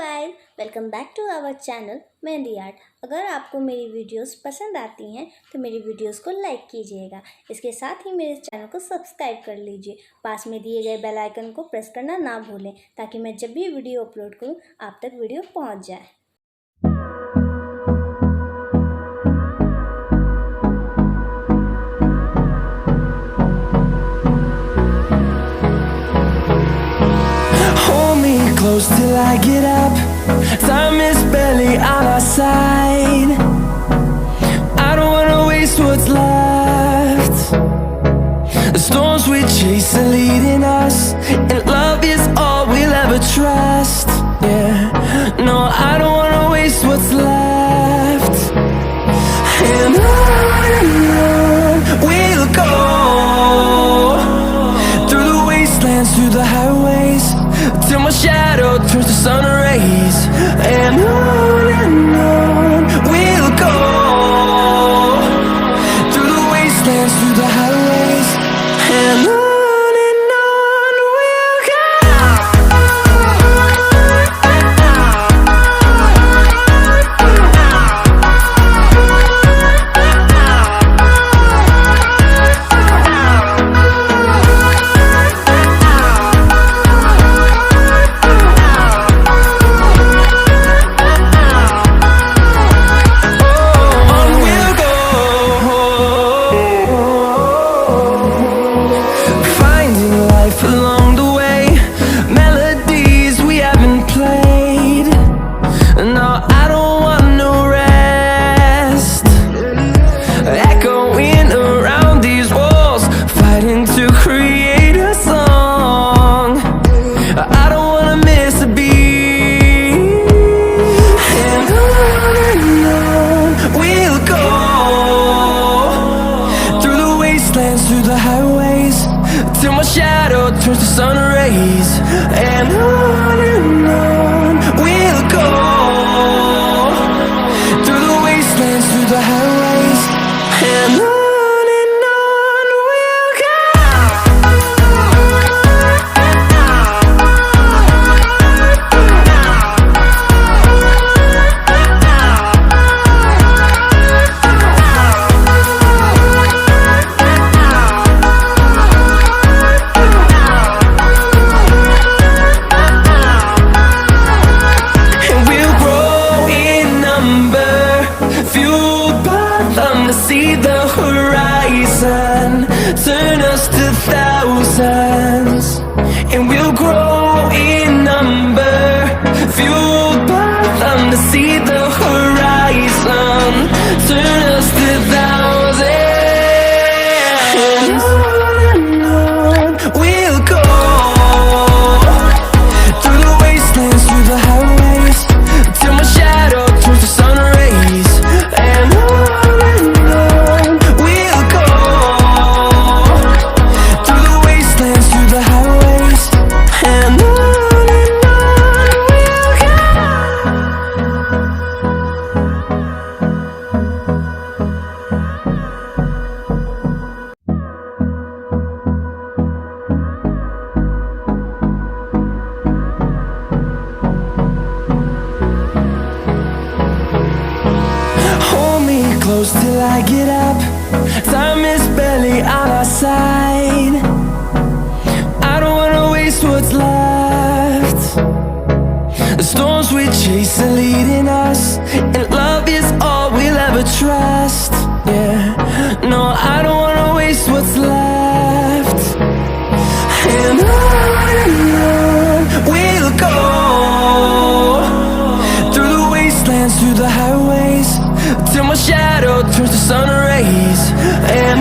Guys, welcome back to our channel mehndi art. अगर आपको मेरी वीडियोस पसंद आती हैं तो मेरी वीडियोस को लाइक कीजिएगा। इसके साथ ही मेरे चैनल को सब्सक्राइब कर लीजिए। पास में दिए गए बेल आइकन को प्रेस करना ना भूलें ताकि मैं जब भी वीडियो अपलोड करूं आप तक वीडियो पहुंच जाए। Close till I get up. Time is barely on our side. I don't wanna waste what's left. The storms we chase are leading us, and love is all we'll ever trust. Yeah, no, I don't wanna waste what's left. And on we'll go, through the wastelands, through the highways, till my shadow turns to sun rays. And on we'll go, through the wastelands, through the highways. And on we'll go. Along the way, melodies we haven't played. No, I don't want no rest. Echoing around these walls, fighting to create a song. I don't wanna miss a beat. And on we'll go, through the wastelands, through the highways, till my shadow turns to sun rays. And on we'll go, through the wastelands, through the highways. And on we'll go. See the horizon, turn us to thousands, and we'll grow in number, fueled by them. To see the horizon, turn us to thousands. And on we'll go, through the wastelands, through the highways, till my shadow turns to sun rays. And close till I get up. Time is barely on our side. I don't wanna waste what's left. The storms we chase are leading us, and love is all we'll ever trust. Yeah, no, I don't wanna waste what's left. And on we'll go, through the wastelands, through the highways, till my shadow turns to sun rays. And